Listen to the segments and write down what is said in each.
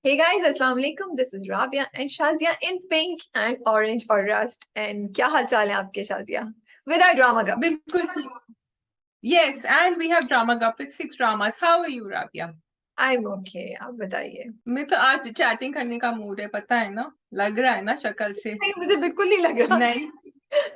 Hey guys, Assalamu alaikum. This is Rabia and Shazia in pink and orange or rust. And क्या हाल चाल है आपके Shazia? With our drama cup. बिल्कुल ठीक। Yes, and we have drama cup with 6 dramas. How are you, Rabia? I'm okay. आप बताइए। मैं तो आज चैटिंग करने का मूड है, पता है ना, लग रहा है ना शक्ल से। नहीं, मुझे बिल्कुल नहीं लग रहा। नहीं।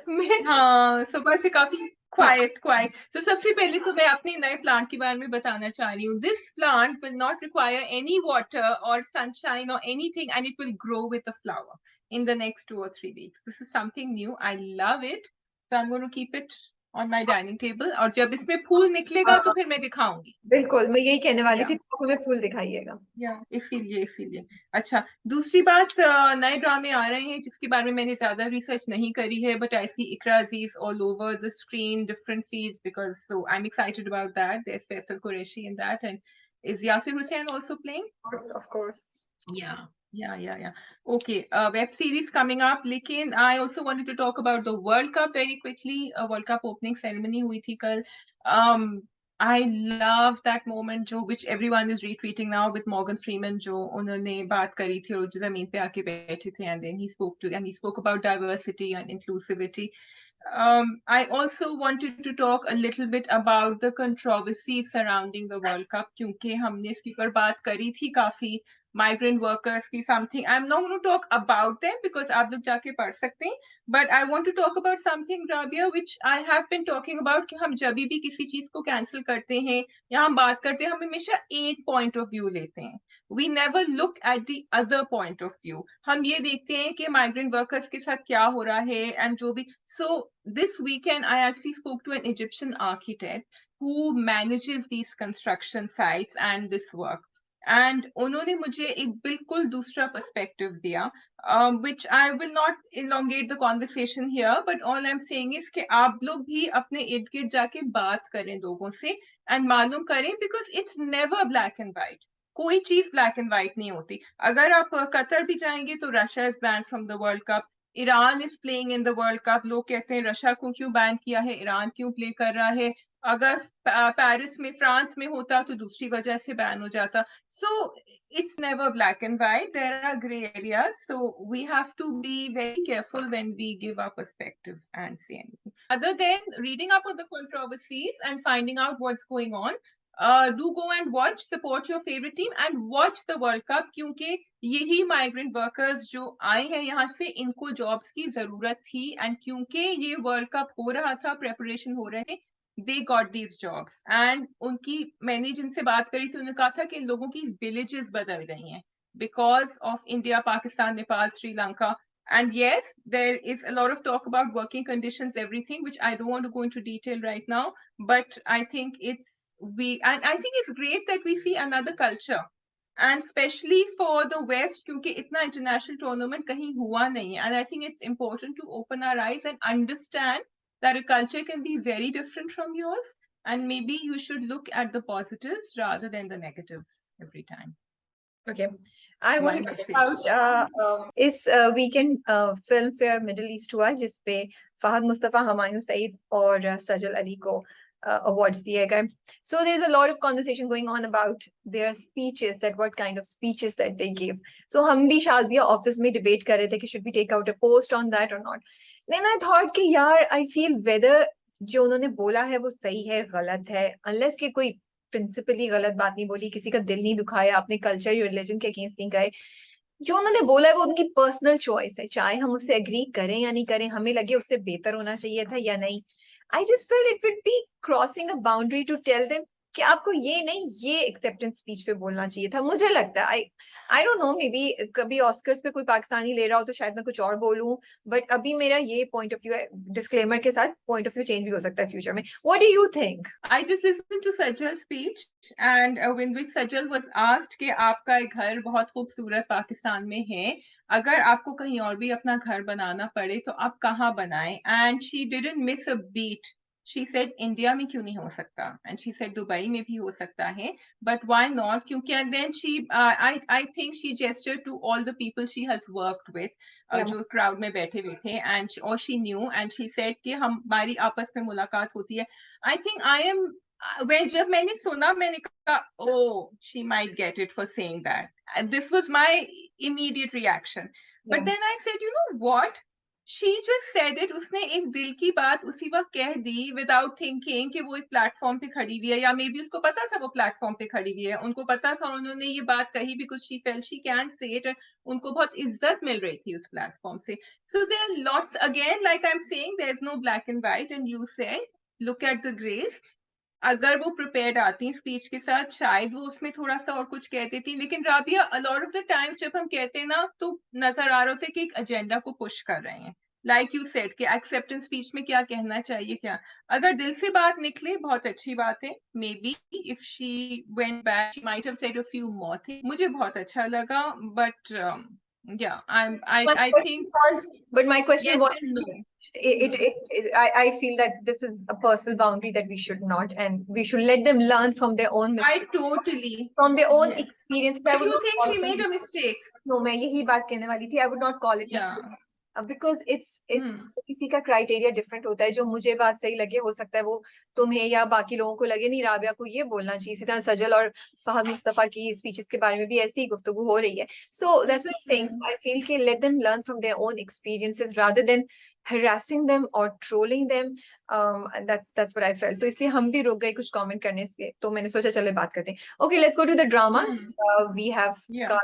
मैं हाँ, सुबह से काफी हाँ क्वाइट क्वाइट। तो सबसे पहले तो मैं अपने नए प्लांट के बारे में बताना चाह रही हूँ। This plant will not require any water और सनशाइन और anything and it will grow with a flower in the next 2 or 3 weeks. This is something new. I love it. So I'm going to keep it on my dining table. और जब इसमें फूल निकलेगा तो हाँ, फिर मैं दिखाऊंगी। बिल्कुल मैं यही कहने वाली या थी, तो हमें फूल दिखाइएगा। या इसीलिए अच्छा, दूसरी बात, नए ड्रामे आ रहे हैं जिसके बारे में मैंने ज्यादा रिसर्च नहीं करी है, but I see Iqra Aziz all over the screen, different feeds, because so I am excited about that. There is Faisal Qureshi in that and is Yasir Hussain also playing? Of course. Yeah. Okay, web series coming up. लेकिन I also wanted to talk about the World Cup very quickly. World Cup opening ceremony हुई थी कल. Um, I love that moment जो which everyone is retweeting now with Morgan Freeman, जो उन्होंने बात करी थी और जो जमीन पे आके बैठे थे and then he spoke about diversity and inclusivity. I also wanted to talk a little bit about the controversy surrounding the World Cup क्योंकि हमने इसके ऊपर बात करी थी काफी, migrant workers की something. I'm not going to talk about them because आप लोग जाके पढ़ सकते हैं, but I want to talk about something, Rabia, which I have been talking about कि हम जब भी किसी चीज को कैंसिल करते हैं या हम बात करते हैं, हम हमेशा एक पॉइंट ऑफ व्यू लेते हैं. We never look at the other point of view. हम ये देखते हैं कि migrant workers के साथ क्या हो रहा है and जो भी. So this weekend I actually spoke to an Egyptian architect who manages these construction sites and this work. And उन्होंने मुझे एक बिल्कुल दूसरा पर्सपेक्टिव दिया, which I will not elongate the conversation here, but all I'm saying is कि आप लोग भी अपने इर्द गिर्द जाके बात करें लोगों से and मालूम करें, because it's never black and white. कोई चीज ब्लैक एंड व्हाइट नहीं होती. अगर आप कतर भी जाएंगे तो Russia is ban from the world cup, Iran is playing in the world cup. लोग कहते हैं रशिया को क्यों बैन किया है, ईरान क्यों प्ले कर रहा है. अगर पेरिस में, फ्रांस में होता तो दूसरी वजह से बैन हो जाता. सो it's never black and white. There are gray areas. So we have to be very careful when we give our perspective and say anything. Other than reading up on the controversies and finding out what's going on, do go and watch, support your favorite team and watch the World Cup क्योंकि यही migrant workers जो आए हैं यहाँ से, इनको jobs की जरूरत थी and क्योंकि ये World Cup हो रहा था, preparation हो रहे थे, they got these jobs. and उनकी, मैंने जिनसे बात करी थी उन्होंने कहा था कि इन लोगों की villages बदल गई हैं because of India, Pakistan, Nepal, Sri Lanka. And yes, there is a lot of talk about working conditions, everything, which I don't want to go into detail right now, but I think and I think it's great that we see another culture, and especially for the West, क्योंकि इतना international tournament कहीं हुआ नहीं है, and I think it's important to open our eyes and understand that a culture can be very different from yours, and maybe you should look at the positives rather than the negatives every time. Okay. I want My to talk message. about इस weekend film fair middle east हुआ जिसपे फहद मुस्तफा, हुमायूं सईद और सजल अली को awards दिए गए. So there's a lot of conversation going on about their speeches, that what kind of speeches that they gave. So हम भी Shazia office में डिबेट कर रहे थे कि should we take out a post on that or not. Then I thought कि यार I feel whether जो उन्होंने बोला है वो सही है गलत है, unless कि कोई प्रिंसिपली गलत बात नहीं बोली, किसी का दिल नहीं दुखाया, अपने कल्चर या रिलीजन के अगेंस्ट नहीं गए. जो उन्होंने बोला है वो उनकी पर्सनल चॉइस है, चाहे हम उससे एग्री करें या नहीं करें, हमें लगे उससे बेहतर होना चाहिए था या नहीं. I just felt it would be crossing a boundary to tell them कि आपको ये नहीं, ये एक्सेप्टेंस स्पीच पे बोलना चाहिए था. मुझे लगता है आई डोंट नो, मे बी कभी ऑस्कर्स पे कोई पाकिस्तानी ले रहा हो तो शायद मैं कुछ और बोलूं, बट अभी मेरा ये पॉइंट ऑफ व्यू है. डिस्क्लेमर के साथ पॉइंट ऑफ व्यू चेंज भी हो सकता है फ्यूचर में. What do you think? I just listened to Sajal's speech, and when which Sajal was asked कि आपका एक घर बहुत खूबसूरत पाकिस्तान में है, अगर आपको कहीं और भी अपना घर बनाना पड़े तो आप कहाँ बनाएं? And she didn't miss a beat. She said India में क्यों नहीं हो सकता, and she said दुबई में भी हो सकता है, but why not? क्योंकि and then I think she gestured to all the people she has worked with, जो crowd में बैठे हुए थे, and or she knew, and she said कि हमारी आपस में मुलाकात होती है. I think I am जब मैंने सुना मैंने कहा oh she might get it for saying that, this was my immediate reaction, but Yeah. Then I said you know what, she just said it, उसने एक दिल की बात उसी वक्त कह दी विदाउट थिंकिंग कि वो एक प्लेटफॉर्म पे खड़ी हुई है, या मे बी उसको पता था वो प्लेटफॉर्म पे खड़ी हुई है, उनको पता था, उन्होंने ये बात कही because she felt she can say it, उनको बहुत इज्जत मिल रही थी उस प्लेटफॉर्म से. So there are lots, again like I am saying, there is no black and white, and you said look at the grace. अगर वो प्रिपेयर्ड आती स्पीच के साथ शायद वो उसमें थोड़ा सा और कुछ कह देती, लेकिन Rabia a lot of the times जब हम कहते हैं ना तो नजर आ रहा होता है कि एक एजेंडा को पुश कर रहे हैं, लाइक यू सेड कि एक्सेप्टेंस स्पीच में क्या कहना चाहिए, क्या अगर दिल से बात निकले बहुत अच्छी बात है. May be if she went back she might have said a few more thing, मुझे बहुत अच्छा लगा, बट या My I question think was, but my question yes was, and no. I feel that this is a personal boundary that we should not, and we should let them learn from their own I mistakes, totally, from their own yes, experience. I but would you not think call she made them. a mistake? No, मैं यही बात कहने वाली थी. I would not call it Yeah. mistake. Because it's Hmm. किसी का criteria different होता है. जो मुझे बात सही लगे हो सकता है वो तुम्हें या बाकी लोगों को लगे नहीं राबिया को ये बोलना चाहिए. इसी तरह सजल और फहद मुस्तफा की स्पीचेस के बारे में भी ऐसी ही गुफ्तगू हो रही है. So that's what I'm saying. So I feel कि let them learn from their own experiences rather than harassing them or trolling them. That's what I felt. तो इसलिए हम भी रुक गए कुछ कमेंट करने से. तो मैंने सोचा चलो बात करते हैं. Okay, let's go to the dramas. We have Yeah.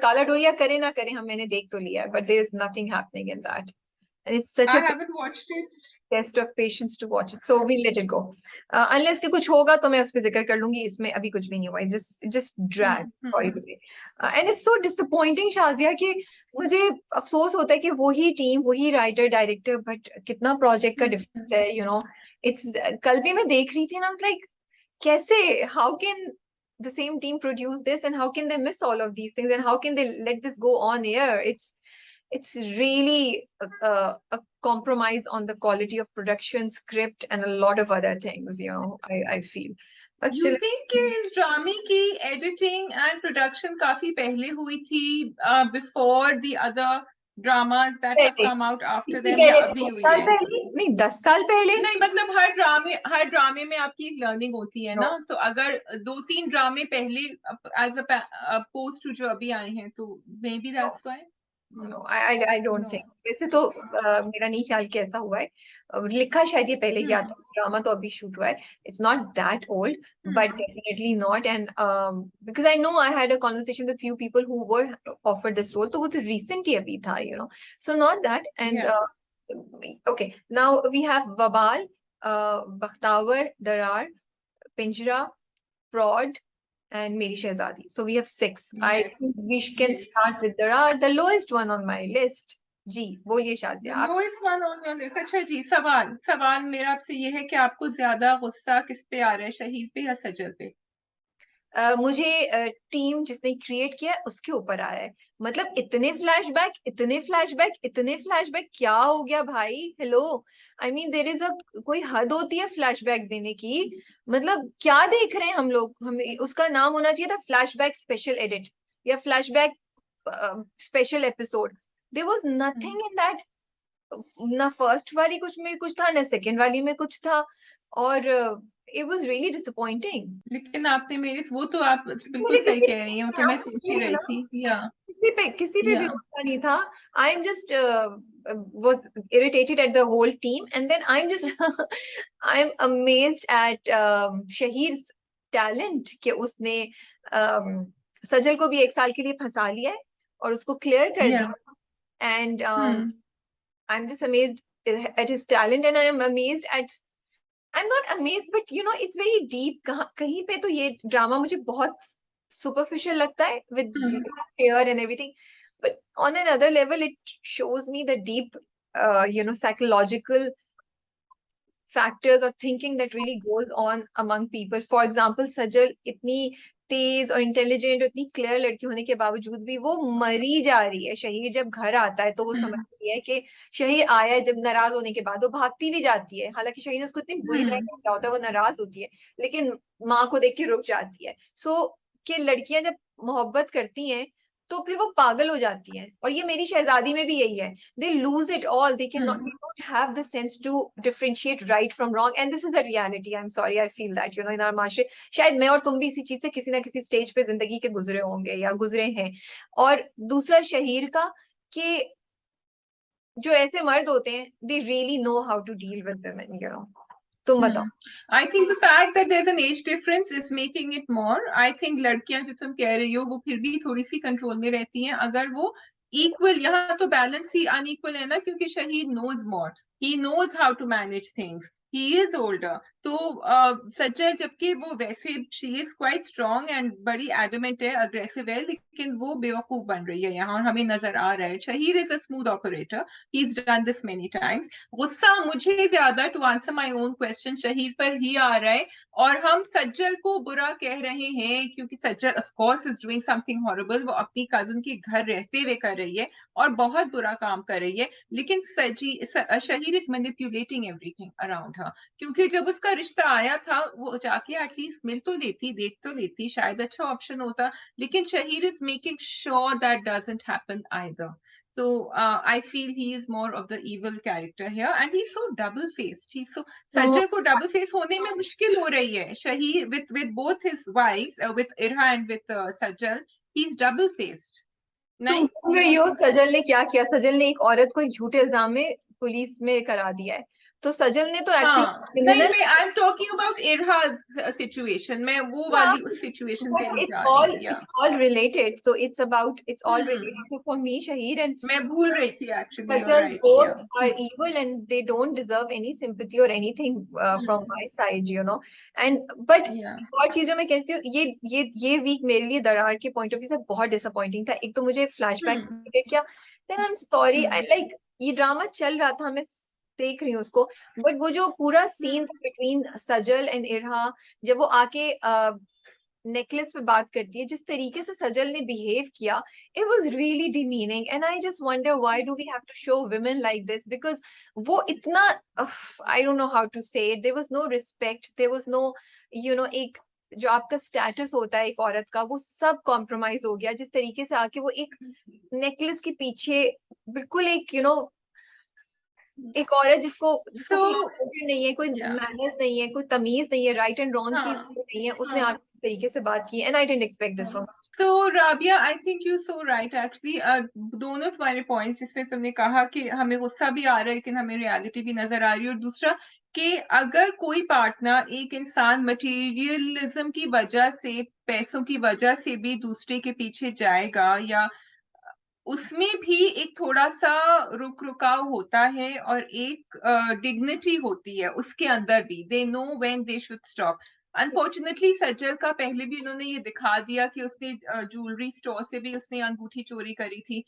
काला डोरिया करे ना करे हम मैंने देख तो लिया है, but there is nothing happening in that, and it's such I a haven't watched it. test of patience to watch it, so we let it go. Unless कि कुछ होगा तो मैं उस पे जिक्र कर लूंगी. इसमें अभी कुछ भी नहीं हुआ. It just drags horribly. And it's so disappointing Shazia कि मुझे अफसोस होता है कि वही टीम वही राइटर डायरेक्टर, बट कितना प्रोजेक्ट का डिफरेंस है. इट्स कल भी मैं देख रही थी ना. I was like कैसे, how can the same team produce this, and how can they miss all of these things, and how can they let this go on air? It's really a compromise on the quality of production, script, and a lot of other things, I feel. But You still, think कि इस ड्रामे की editing and production काफी पहले हुई थी, before the other dramas that have पहले come out after किसी them, कह या रहे थे अभी 10 हुई साल है? पहले, नहीं 10 साल पहले. नहीं मतलब हर ड्रामे में आपकी एक लर्निंग होती है ना, No. तो अगर 2-3 ड्रामे पहले एज अपोज टू जो अभी आए हैं, तो maybe No. That's why. No, I don't know. think. वैसे तो मेरा नहीं ख्याल कि ऐसा हुआ है. लिखा शायद ये पहले गया था. ड्रामा तो अभी शूट हुआ है. It's not that old, but definitely not. And because I know I had a conversation with few people who were offered this role, तो वो तो recent ही अभी था. So not that. And Yeah. okay, now we have Wabal, Bakhtawer, Darar, Pinjra, Prod, and Meri Shehzadi. So we have 6. I Yes. think we can Yes. start with Darar, the lowest one on my list. जी बोलिए The Shazia आप. lowest one on your list. अच्छा जी, सवाल मेरा आपसे ये है कि आपको ज्यादा गुस्सा किस पे आ रहा है, शहीद पे या सजल पे? मुझे टीम जिसने क्रिएट किया है उसके ऊपर आया है. मतलब इतने फ्लैशबैक क्या हो गया भाई. Hello, I mean there is a कोई हद होती है फ्लैशबैक देने की. मतलब क्या देख रहे हैं हम लोग. हमें उसका नाम होना चाहिए था फ्लैशबैक स्पेशल एडिट या flashback special episode. There was nothing in that. ना फर्स्ट वाली कुछ में कुछ था ना सेकंड वाली में कुछ था. और इट वाज रियली डिसअपॉइंटिंग. लेकिन आपने मेरे, वो तो आप बिल्कुल मुझे सही किसी कह रही हो, तो मैं सोच ही रही थी. या किसी पे भी या गुस्सा नहीं था. I am just was irritated at the whole team, and then I'm amazed at Shahir's talent कि उसने सजल को भी 1 साल के लिए फंसा लिया है और उसको क्लियर कर या दिया. And I'm just amazed at his talent, and I'm amazed at I'm not amazed, but it's very deep. कहीं पे तो ये ड्रामा मुझे बहुत superficial लगता है with hair and everything, but on another level it shows me the deep psychological factors or thinking that really goes on among people. For example, सजल इतनी तेज और इंटेलिजेंट और इतनी क्लियर लड़की होने के बावजूद भी वो मरी जा रही है. शहीर जब घर आता है तो वो समझती है कि शहीर आया है. जब नाराज होने के बाद वो भागती भी जाती है. हालांकि शहीर ने उसको इतनी बुरी तरह किया होता है, वो नाराज होती है लेकिन माँ को देख के रुक जाती है. सो कि लड़कियां जब मोहब्बत करती हैं तो फिर वो पागल हो जाती है, और ये मेरी शहजादी में भी यही है, they lose it all, they can not, they don't have the sense to differentiate right from wrong, and this is a reality, I am sorry, I feel that in our माशरे, शायद मैं और तुम भी इसी चीज से किसी ना किसी स्टेज पे जिंदगी के गुजरे होंगे या गुजरे हैं। और दूसरा शहीर का, कि जो ऐसे मर्द होते हैं, they really know how to deal with women, तुम बताओ। I think the fact that there's an age difference is making it more. I think लड़कियां जो तुम कह रही हो वो फिर भी थोड़ी सी कंट्रोल में रहती हैं, अगर वो इक्वल, यहाँ तो बैलेंस ही अनइक्वल है ना, क्योंकि Shahid knows more, he knows how to manage things, he is older. तो सज्जल जबकि वो वैसे she is quite strong and बड़ी एडमेंट है, अग्रेसिव है, लेकिन वो बेवकूफ बन रही है यहाँ, और हमें नजर आ रहा है। Shahid is a smooth operator, he is done this many times. गुस्सा मुझे ज्यादा, to answer my own question, Shahid पर ही आ रहा है, और हम सज्जल को बुरा कह रहे हैं क्योंकि सज्जल of course is doing something horrible, वो अपनी कजन के घर रहते हुए कर रही है और बहुत बुरा काम कर रही है, लेकिन शहीद इज मैनिपुलेटिंग एवरीथिंग अराउंड हर, क्योंकि जब उसका रिश्ता आया था वो जाके एटलीस्ट मिल तो लेती, देख तो लेती, शायद अच्छा ऑप्शन होता, लेकिन शहीद is making sure that doesn't happen either. So I feel he is more of the evil character here, and he's so double-faced. He's so सज्जल को double face होने में मुश्किल हो रही है। शहीद with both his wives, with Irha and with Sajjal, he's double-faced. तुम बोल रही हो सजल ने क्या किया? सजल ने एक औरत को एक झूठे इल्जाम में पुलिस में करा दिया है, तो सजल ने तो एक्चुअली नहीं, मैं I am talking about Irhaj situation, मैं वो वाली उस सिचुएशन पे नहीं जा रही हूँ। it's all related, so it's all related. So for me, Shahir and मैं भूल रही थी actually, you're Sajjal right, both yeah. are evil, and they don't deserve any sympathy or anything from my side, and but Yeah. और चीजों में कहती हूँ, ये वीक मेरे लिए दरार के पॉइंट ऑफ व्यू से बहुत डिसअपॉइंटिंग था। एक तो मुझे फ्लैशबैक्स क्रिएट किया, then I am sorry, I like, ये ड्रामा चल रहा था, मैं देख रही हूँ उसको, बट वो जो पूरा सीन था बिटवीन सजल एंड इरहा, जब वो आके नेकलेस पे बात करती है, जिस तरीके से सजल ने बिहेव किया, it was really demeaning, and I just wonder why do we have to show women like this, because वो इतना, I don't know how to say it, there was no respect, there was no, एक जो आपका status होता है एक औरत का, वो सब कॉम्प्रोमाइज हो गया, जिस तरीके से आके वो एक नेकलेस के पीछे बिल्कुल एक एक औरत जिसको कोई culture नहीं है, कोई मैनर्स नहीं है, कोई तमीज नहीं है, राइट एंड रॉन्ग की नहीं है, उसने आगे इस तरीके से बात की, and I didn't expect this from. So Rabia, I think you're so right actually. दोनों तुम्हारे पॉइंट्स, जिसमें तुमने कहा कि हमें गुस्सा भी आ रहा है लेकिन हमें रियलिटी भी नजर आ रही है, और दूसरा कि अगर कोई पार्टनर, एक इंसान मटेरियलिज्म की वजह से, पैसों की वजह से भी दूसरे के पीछे जाएगा, या उसमें भी एक थोड़ा सा रुक रुकाव होता है और एक डिग्निटी होती है उसके अंदर भी, they know when they should stop. Unfortunately सज्जल का पहले भी उन्होंने ये दिखा दिया कि उसने ज्वेलरी स्टोर से भी उसने अंगूठी चोरी करी थी,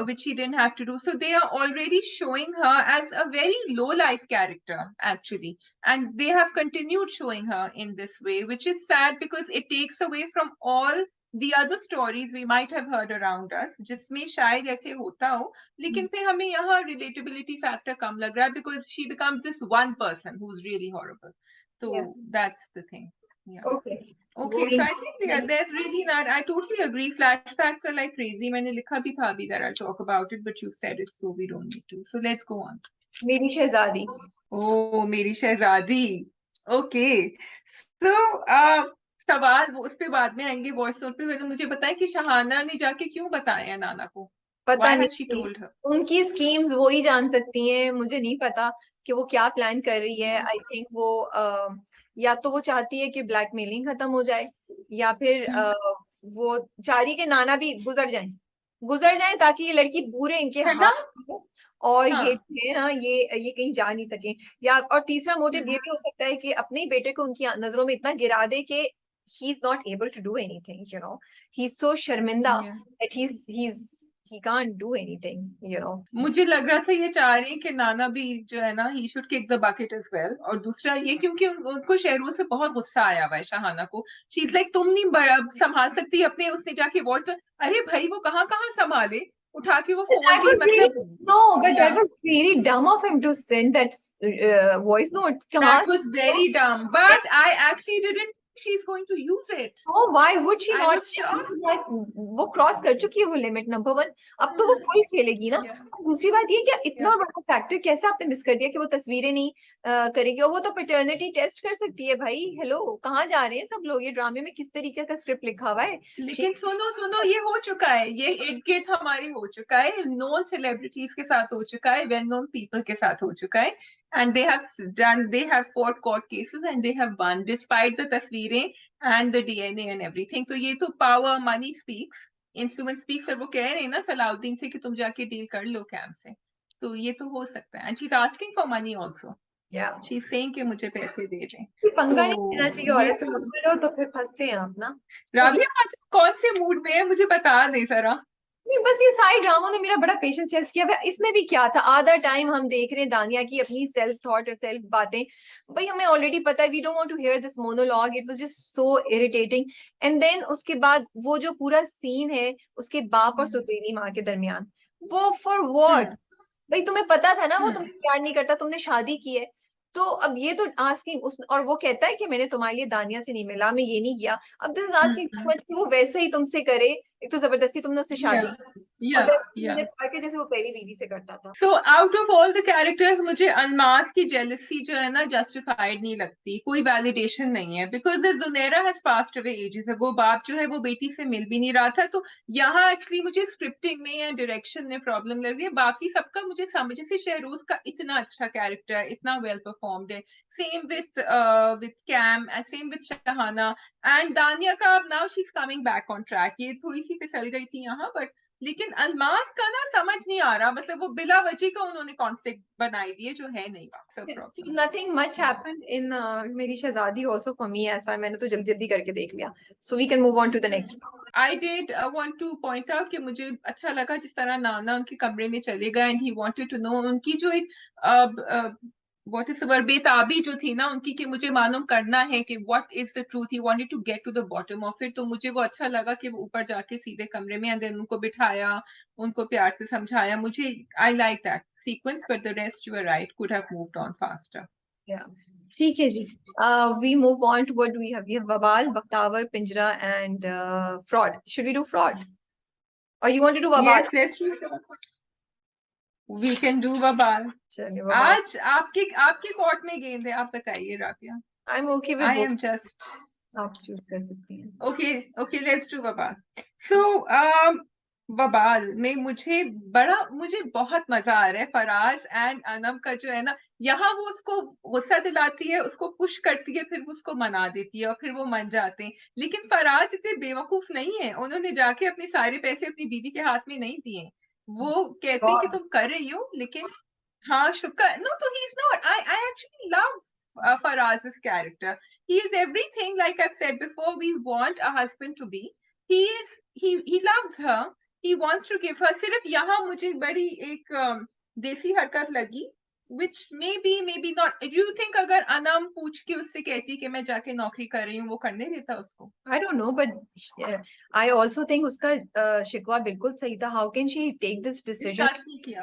which she didn't have to do. So they are already showing her as a very low life character actually, and they have continued showing her in this way, which is sad because it takes away from all the other stories we might have heard around us, जिसमें शायद ऐसे होता हो, लेकिन फिर हमें यहाँ relatability factor कम लग रहा है, because she becomes this one person who's really horrible. So that's the thing. Yeah. Okay. So I think there's really not. I totally agree. Flashbacks are like crazy. मैंने लिखा भी था अभी that I'll talk about it, but you said it, so we don't need to. So let's go on. मेरी शहजादी। Oh, मेरी शहजादी. Okay. So सवाल वो उस पे बाद में आएंगे, वॉइस नोट पे। वैसे मुझे बताएं कि शहाना ने जाके क्यों बताया नाना को? पता Why नहीं, has she told her? उनकी स्कीम्स वो ही जान सकती हैं, मुझे नहीं पता कि वो क्या प्लान कर रही है। आई थिंक वो या तो वो चाहती है कि ब्लैकमेलिंग खत्म हो जाए, या फिर वो चाह रही कि नाना भी गुजर जाए ताकि ये लड़की पूरे इनके हाथ हो, और ये है ना, ये कहीं जा नहीं सके। या और तीसरा मोटिव ये भी हो सकता है कि अपने ही बेटे को उनकी नजरों में इतना गिरा दे कि he is not able to do anything, he's so शर्मिंदा that he can't do anything, मुझे लग रहा था ये चाह रही कि नाना भी जो है ना, he should kick the bucket as well। और दूसरा ये क्योंकि उनको शहरोज पे बहुत गुस्सा आया हुआ है शहाना को। शी इज लाइक, तुम नहीं संभाल सकती अपने, उसने जाके वॉइस, अरे भाई वो कहाँ संभाले, उठा के वो फोन भी, मतलब no, but that was really dumb of him to send that voice note. That was very dumb, but I actually didn't she is going to use it. Oh, why would she I not? was shocked. वो cross कर चुकी है वो limit, number 1। अब तो वो full खेलेगी ना। Yeah, और दूसरी बात ये क्या इतना yeah. बड़ा फैक्टर कैसे आपने मिस कर दिया कि वो तस्वीरें नहीं करेगी, और वो तो पैटर्निटी टेस्ट कर सकती है भाई। हेलो, कहाँ जा रहे हैं सब लोग? ये ड्रामे में किस तरीके का स्क्रिप्ट लिखा हुआ है? लेकिन सुनो ये हो चुका है, ये इट गिट हमारी हो चुका है, नोन सेलिब्रिटीज के साथ हो चुका है, वेल नोन पीपल के साथ हो चुका है, and they have fought court cases and they have won despite the तस्वीरें and the DNA and everything. तो ये तो power money speaks, influence speaks, और वो कह रहे हैं ना सलाउद्दीन से कि तुम जाके डील कर लो कैम से, तो ये तो हो सकता है, and she's asking for money also. या She's saying कि मुझे पैसे दे दें, पंगा नहीं लेना चाहिए तो ये औरत तो से, तो फिर फंसते हैं आप ना। राबिया आज कौन से मूड में है मुझे बता नहीं जरा। नहीं, बस ये सारे ड्रामों ने मेरा बड़ा पेशेंस टेस्ट किया। इसमें भी क्या था, आधा टाइम हम देख रहे हैं दानिया की अपनी सेल्फ थॉट और सेल्फ बातें। भाई हमें ऑलरेडी पता है, we don't want to hear this monologue, it was just so irritating. And then उसके बाद वो जो पूरा सीन है उसके बाप और सुतेली माँ के दरमियान, वो फॉर व्हाट? भाई तुम्हें पता था ना वो तुमसे प्यार नहीं करता, तुमने शादी की है। तो अब ये तो आस्किंग उस, और वो कहता है कि मैंने तुम्हारे लिए दानिया से नहीं मिला, मैं ये नहीं किया। अब this is asking too much कि वो वैसे ही तुमसे करे। एक तो जबरदस्ती तुमने उससे शादी की, और वैसे प्यार के जैसे वो पहली बीवी से करता था। So out of all the characters मुझे अनमास की jealousy जो है ना justified नहीं लगती, कोई validation नहीं है, because the Zunaira has passed away ages ago, बाप जो है वो बेटी से मिल भी नहीं रहा था, तो यहाँ actually मुझे scripting में या direction में problem लग रही है, बाकी सबका मुझे समझ, जैसे शहरोज का इतना अच्छा character है, इतना well performed है, same with Cam and same with Shahana, and दानिया का अब now she's coming back on track, ये थोड़ी सी फिसल गई थी यहाँ, but लेकिन अल्मास का ना समझ नहीं आ रहा, मतलब वो बिला वजह का उन्होंने कॉन्फ्लिक्ट बनाई दी है जो है नहीं। So nothing much happened in मेरी शहजादी also for me, ऐसा मैंने तो जल्दी जल्दी करके देख लिया। So we can move on to the next. I did want to point out कि मुझे अच्छा लगा जिस तरह नाना उनके कमरे में चले गए and he wanted to know, उनकी जो एक what is the word, बेताबी जो थी ना उनकी कि मुझे मालूम करना है कि what is the truth, he wanted to get to the bottom of it, तो मुझे वो अच्छा लगा कि वो ऊपर जाके सीधे कमरे में and then उनको बिठाया, उनको प्यार से समझाया, मुझे I like that sequence, but the rest you were right, could have moved on faster. Yeah. ठीक है जी। We move on to what we have. We have Wabal, Bakhtavar, Pinjra, and Fraud. Should we do Fraud? Or you want to do Wabal? Yes, let's do Fraud. We can do Wabal. चलिए Wabal. आज आपके court में गेंद है, आप बताइए Rabia. I'm okay with I both. am just आप choose कर सकती हैं। Okay, let's do Wabal. So वबाल में मुझे बहुत मजा आ रहा है, फराज एंड अनम का जो है ना, यहाँ वो उसको गुस्सा दिलाती है, उसको पुश करती है, फिर वो उसको मना देती है और फिर वो मान जाते हैं, लेकिन फराज इतने बेवकूफ नहीं है, उन्होंने जाके अपने सारे पैसे अपनी बीवी के हाथ में नहीं दिए, वो कहते हैं कि तुम कर रही हो, लेकिन हाँ शुक्र, नो, तो ही is not, I actually love Faraz's character. He is everything, like I've said before, we want a husband to be. He loves her. He wants to give her. सिर्फ यहाँ मुझे बड़ी एक देसी हरकत लगी, which maybe not. Do you think अगर अनम पूछ के उससे कहती कि मैं जाके नौकरी कर रही हूँ, वो करने देता उसको? I don't know, but I also think उसका शिकवा बिल्कुल सही था. How can she take this decision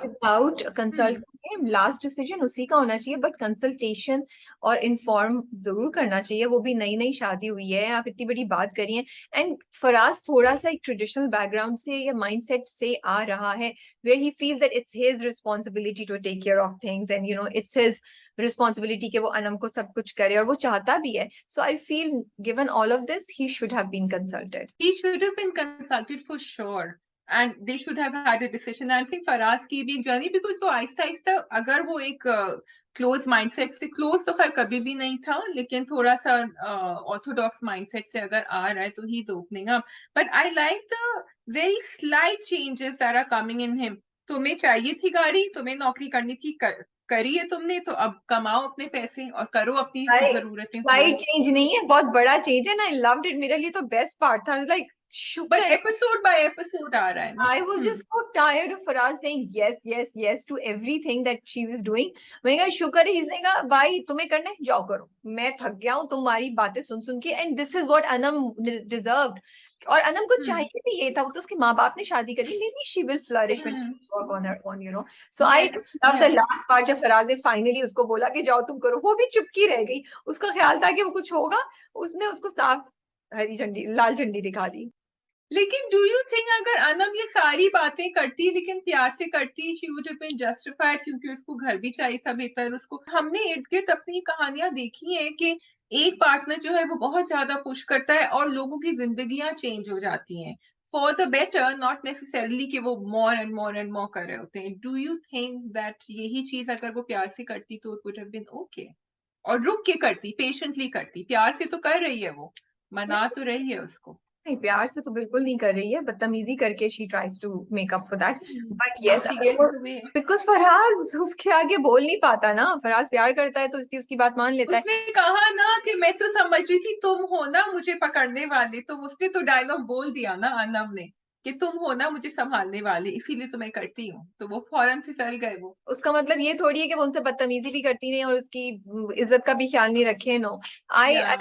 without consulting him? Last decision उसी का होना चाहिए, but consultation और inform जरूर करना चाहिए. वो भी नई नई शादी हुई है, आप इतनी बड़ी बात करी हैं. And फराज थोड़ा सा एक traditional background से या mindset से आ रहा है, where he feels that it's his responsibility to take care of things, and it's his responsibility कि वो अनम को सब कुछ करे, और वो चाहता भी है. So I feel given all of this, he should have been consulted. He should have been consulted for sure. And they should have had a decision. I think Faraz की भी journey, because वो आहिस्ता आहिस्ता, अगर वो एक close mindset से, close तो खैर कभी भी नहीं था, लेकिन थोड़ा सा orthodox mindset से अगर आ रहा है, तो he's opening up. But I like the very slight changes that are coming in him. तुम्हें चाहिए थी गाड़ी, तुम्हें नौकरी करनी थी, करी है तुमने, तो अब कमाओ अपने पैसे और करो अपनी जरूरतें। Slight change नहीं है, बहुत बड़ा change है, and I loved it. मेरे लिए तो best part था. I was like, But episode by episode आ रहा है ना. I was just so tired of Faraz saying yes to everything that she was doing. मैंने कहा शुक्र है इसने कहा भाई तुम्हें करना है जाओ करो, मैं थक गया हूँ तुम्हारी बातें सुन सुन के. And this is what Anam deserved. और अनम को हम्म चाहिए भी ये था, वो तो उसके माँ बाप ने शादी करी, may be she will flourish when she work on her own, you know. So I yes love the या लास्ट पार्ट जब फराज ने फाइनली उसको बोला कि जाओ तुम करो, वो भी चुपकी रह गई, उसका ख्याल था कि वो कुछ होगा, उसने उसको साफ हरी झंडी लाल झंडी दिखा दी। लेकिन डू यू थिंक अगर अनम ये सारी बातें करती लेकिन प्यार से करती, she would have been justified, क्योंकि उसको घर भी चाहिए था बेहतर। उसको हमने इर्द गिर्द अपनी कहानियां देखी हैं कि एक पार्टनर जो है वो बहुत ज्यादा पुश करता है और लोगों की जिंदगियां चेंज हो जाती हैं for the better, not necessarily कि वो मोर एंड मोर कर रहे होते हैं। डू यू थिंक दैट यही चीज अगर वो प्यार से करती तो it would have been okay, और रुक के करती, पेशेंटली करती, प्यार से तो कर रही है वो, मना तो रही है उसको। नहीं, प्यार से तो बिल्कुल नहीं कर रही है, बदतमीजी करके she tries to make up for that. But yes, she अगर वो, gets away। बिकॉज फराज उसके आगे बोल नहीं पाता ना, फराज प्यार करता है तो उसकी बात मान लेता है। उसने कहा ना कि मैं तो समझ रही थी तुम हो ना मुझे पकड़ने वाले, तो उसने तो डायलॉग बोल दिया ना अर्नब ने कि तुम हो ना मुझे संभालने वाले, इसीलिए तो मैं करती हूँ, तो वो फौरन फिसल गए वो। उसका मतलब ये थोड़ी है कि वो उनसे बदतमीजी भी करती नहीं और उसकी इज्जत का भी ख्याल नहीं रखे। नो, आई या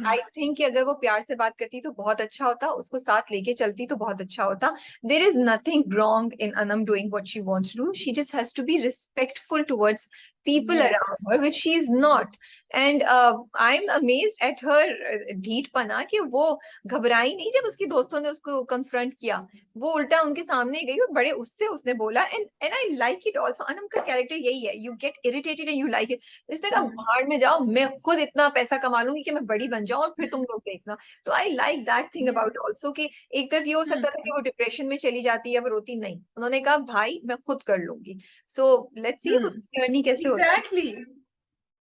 आई थिंक कि अगर वो प्यार से बात करती तो बहुत अच्छा होता, उसको साथ लेके चलती तो बहुत अच्छा होता। There is nothing wrong in Anam doing what she wants to do, she just has to be respectful towards people yes around her, which she is not. And I'm amazed at her ढीठपना कि वो घबराई नहीं जब उसकी दोस्तों ने उसको confront किया, वो उल्टा उनके सामने गई और बड़े उससे उसने बोला। And I like it also, Anam का कैरेक्टर यही है, you get irritated and you like it. इसने कहा भाड़ में जाओ, मैं खुद इतना पैसा कमा लूंगी कि मैं बड़ी बन जाऊं और फिर तुम लोग देखना। तो I like that thing about also कि एक तरफ ये हो सकता था कि वो डिप्रेशन में चली जाती है, वो रोती नहीं, उन्होंने कहा भाई मैं खुद कर लूंगी। सो लेट्स सी उसकी जर्नी कैसे होती है। Exactly,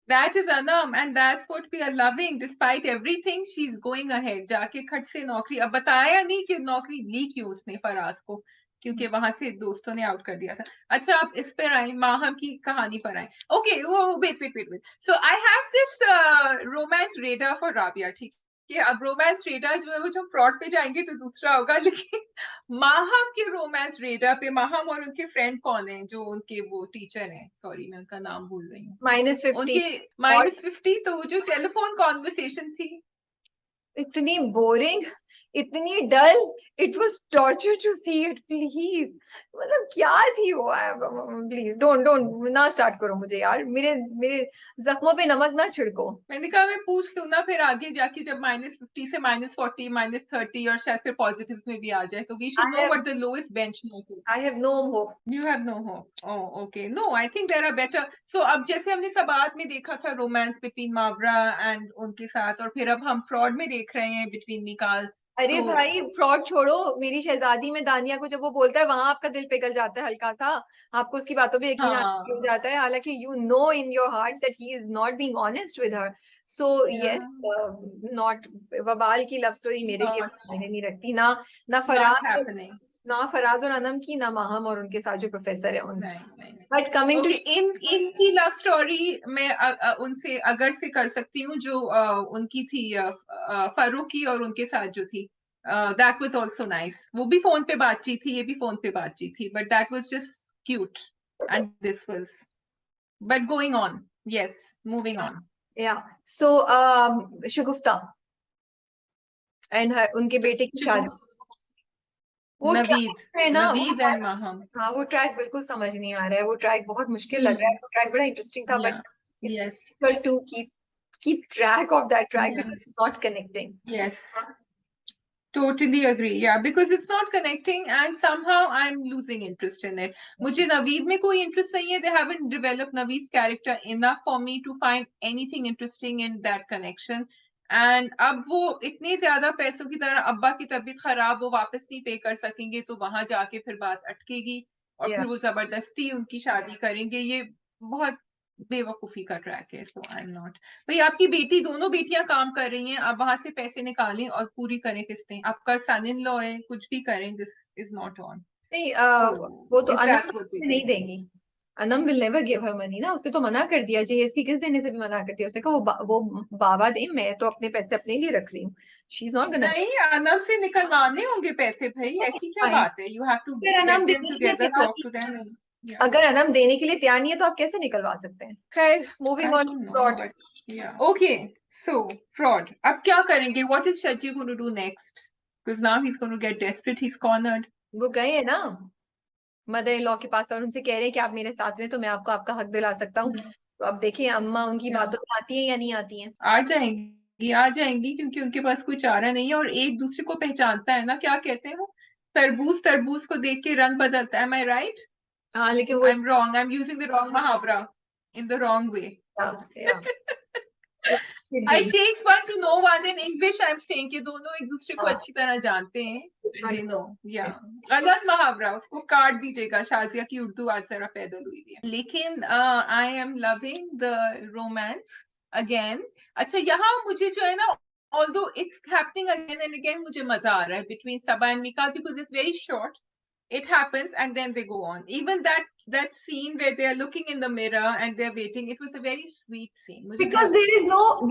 that is Anam, and that's what we are loving. Despite everything, she's going ahead. जाके खट से नौकरी, अब बताया नहीं कि नौकरी ली क्यों उसने फराज को, क्योंकि वहां से दोस्तों ने आउट कर दिया था। अच्छा, आप इस पर आए, माहम की कहानी पर आए। ओके, वो wait. So I have this romance radar for Rabia, ठीक है? अब रोमांस रेडर जो है वो, जब फ्रॉड पे जाएंगे तो दूसरा होगा, लेकिन माहम के रोमांस रेडर पे, माहम और उनके फ्रेंड कौन है जो उनके वो टीचर हैं, सॉरी मैं उनका नाम भूल रही हूँ, -50। उनके और -50, तो वो जो टेलीफोन कॉन्वर्सेशन थी, इतनी बोरिंग, इतनी dull, it was torture to see it, please. मतलब क्या थी वो, प्लीज डोंट डोंट ना स्टार्ट करो मुझे यार, मेरे मेरे जख्मों पे नमक ना छिड़को। मैंने कहा मैं पूछ लूं ना, फिर आगे जाके जब -50 से -40 -30 और शायद फिर पॉजिटिव्स में भी आ जाए, तो we should know what the lowest benchmark is. I have no hope. You have no hope. Oh, okay. No, I think there are better. So अब जैसे हमने सबात में देखा था रोमांस बिटवीन मावरा एंड उनके साथ, और फिर अब हम फ्रॉड में देख रहे हैं बिटवीन मिकाल। अरे तो भाई फ्रॉड छोड़ो, मेरी शहजादी में दानिया को जब वो बोलता है वहां आपका दिल पिघल जाता है हल्का सा, आपको उसकी बातों पे यकीन आने लग हाँ, जाता है, हालांकि you know in your heart that he is not being honest with her. So yeah, yes, not, Wabaal की लव स्टोरी मेरे लिए not मायने नहीं रखती ना, ना not फराज, happening. ना फराज और अनम की, ना माहम और उनके साथ जो प्रोफेसर है नहीं उनकी। नहीं नहीं। बट कमिंग टू, ओके, इनकी लव स्टोरी मैं उनसे अगर से कर सकती हूँ, जो उनकी थी फारूक की और उनके साथ जो थी, दैट वाज आल्सो नाइस। वो भी फोन पे बातचीत थी, ये भी फोन पे बातचीत थी, but that was just cute, and this was, but going on, yes, moving on. या सो शगुफ्ता एंड उनके बेटे की शादी, वो नवीद, ट्रैक है ना वो, नवीद एंड माहम। हाँ वो ट्रैक बिल्कुल समझ नहीं आ रहा है, वो ट्रैक बहुत मुश्किल लग रहा है, वो ट्रैक बड़ा इंटरेस्टिंग था या but it's yes difficult to keep track of that track because yes it's not connecting. Yes, totally agree, yeah, because it's not connecting and somehow I'm losing interest in it. मुझे नवीद में कोई interest नहीं है, they haven't developed Naveed's character enough for me to find anything interesting in that connection. And अब वो इतने ज्यादा पैसों की तरह, अब्बा की तबीयत खराब, वो वापस नहीं पे कर सकेंगे, तो वहां जाके फिर बात अटकेगी और Yeah. फिर वो जबरदस्ती उनकी शादी करेंगे, ये बहुत बेवकूफी का ट्रैक है। सो आई एम नॉट। भाई आपकी बेटी, दोनों बेटियां काम कर रही हैं, आप वहां से पैसे निकालें और पूरी करें किस्तें, आपका सन इन लॉ है, कुछ भी करें, दिस इज नॉट ऑन। नहीं, सो वो तो if Anam that's what they से नहीं थिंक, देगी, Anam will never give her money ना, उसने तो मना कर दिया, जहेज की किस देने से भी मना कर दिया, उसने कहा वो बाबा दे, मैं तो अपने पैसे अपने लिए रख रही हूँ, शी इज नॉट गोना। नहीं अनब से निकलवाने होंगे पैसे भाई, ऐसी क्या फाइन, बात है, यू हैव टू अगर अनम गेट देम देने के लिए टुगेदर, तैयार टॉक नहीं, टू देम। अगर अनम देने के लिए तैयार नहीं है तो आप कैसे निकलवा सकते हैं। खैर, moving I on don't know, fraud. but yeah. Okay, so fraud. अब क्या करेंगे? What is Shaji going to do next? because now he's going to get desperate. He's cornered. वो गए हैं ना मदर इन लॉ के पास और उनसे कह रहे हैं कि आप मेरे साथ में तो मैं आपको आपका हक दिला सकता हूँ। तो अब देखिए अम्मा उनकी Yeah. बातों में आती है या नहीं आती है। आ जाएंगी क्योंकि उनके पास कोई चारा नहीं है और एक दूसरे को पहचानता है ना, क्या कहते हैं वो, तरबूज तरबूज को देख के रंग बदलता है। Am I right? हाँ लेकिन वो I'm wrong. I'm using the wrong muhavra in the wrong way. या It takes one to know one. In English I'm saying कि दोनों एक दूसरे को हाँ। अच्छी तरह जानते हैं. They know. Yeah. गलत मुहावरा, उसको काट दीजिएगा। शाजिया की उर्दू आज जरा पैदल हुई है। लेकिन I am loving the romance again. अच्छा, यहाँ मुझे जो है ना, although it's happening again and again, मुझे मजा आ रहा है between Sabaa and Mika because it's very short. It happens and then they go on. Even that scene where they are looking in the mirror and they're waiting, it was a very sweet scene. मुझे Because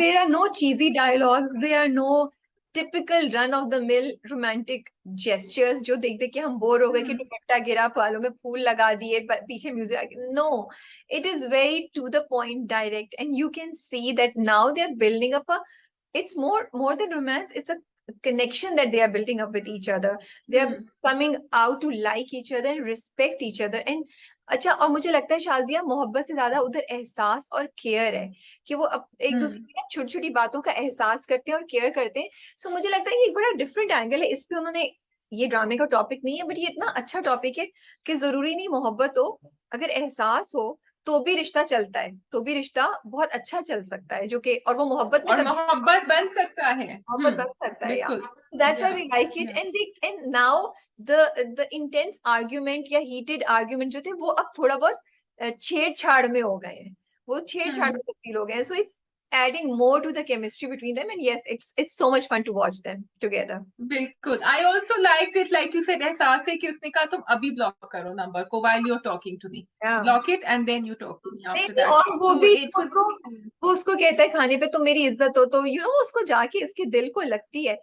there are no cheesy dialogues, there are no typical run of the mill romantic gestures जो देख देख के हम bore हो गए कि दुपट्टा गिरा, बालों में फूल लगा दिए, पीछे music. No, it is very to the point, direct, and you can see that now they are building up it's more than romance, it's a connection that they are building up with each other. They are coming out to like each other and respect each other. And अच्छा, और मुझे लगता है शाजिया मोहब्बत से ज्यादा उधर एहसास और केयर है कि वो एक दूसरे की छोटी छोटी बातों का एहसास करते हैं और केयर करते हैं। सो मुझे लगता है कि एक बड़ा डिफरेंट एंगल है इस पे। उन्होंने, ये ड्रामे का टॉपिक नहीं है बट ये इतना अच्छा टॉपिक है कि जरूरी नहीं मोहब्बत हो, अगर एहसास हो तो भी रिश्ता चलता है, तो भी रिश्ता बहुत अच्छा चल सकता है, जो कि और वो मोहब्बत में मोहब्बत बन सकता है, मोहब्बत बन सकता है यार। That's why we like it. And now the intense argument या heated argument जो थे वो अब थोड़ा बहुत छेड़छाड़ में हो गए हैं, वो छेड़छाड़ में तब्दील हो गए हैं। So it's adding more to the chemistry between them, and yes, it's so much fun to watch them together. बिल्कुल। I also liked it, like you said, एहसास है कि उसने कहा तुम अभी ब्लॉक करो नंबर को while you're talking to me. Block it and then you talk to me after that. और वो So भी it was... वो उसको कहता है खाने पे तुम मेरी इज्जत हो, तो उसको जाके उसके दिल को लगती है।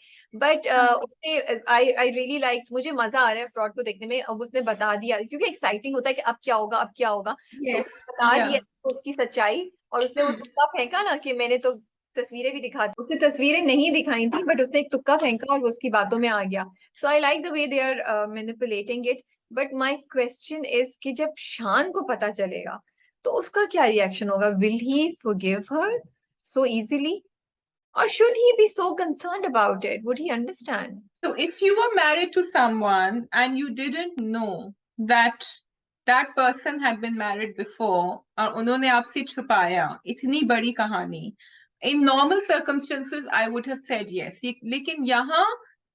बट उसने आई रियली लाइक, मुझे मजा आ रहा है फ्रॉड को देखने में। अब उसने बता दिया क्योंकि एक्साइटिंग होता है कि अब क्या होगा अब क्या होगा। तो बता दिया उसकी सच्चाई, और उसने वो तुक्का फेंका ना कि मैंने तो तस्वीरें भी दिखा दी। उसने तस्वीरें नहीं दिखाई थी बट उसने एक तुक्का फेंका और वो उसकी बातों में आ गया। So I like the way they are manipulating it. But my question is कि जब शान को पता चलेगा तो उसका क्या रिएक्शन होगा? Will he forgive her so easily? Or should he be so concerned about it? Would he understand? So if you were married to someone and you didn't know that that person had been married before और उन्होंने आपसे छुपाया इतनी बड़ी कहानी, in normal circumstances I would have said yes. लेकिन यहाँ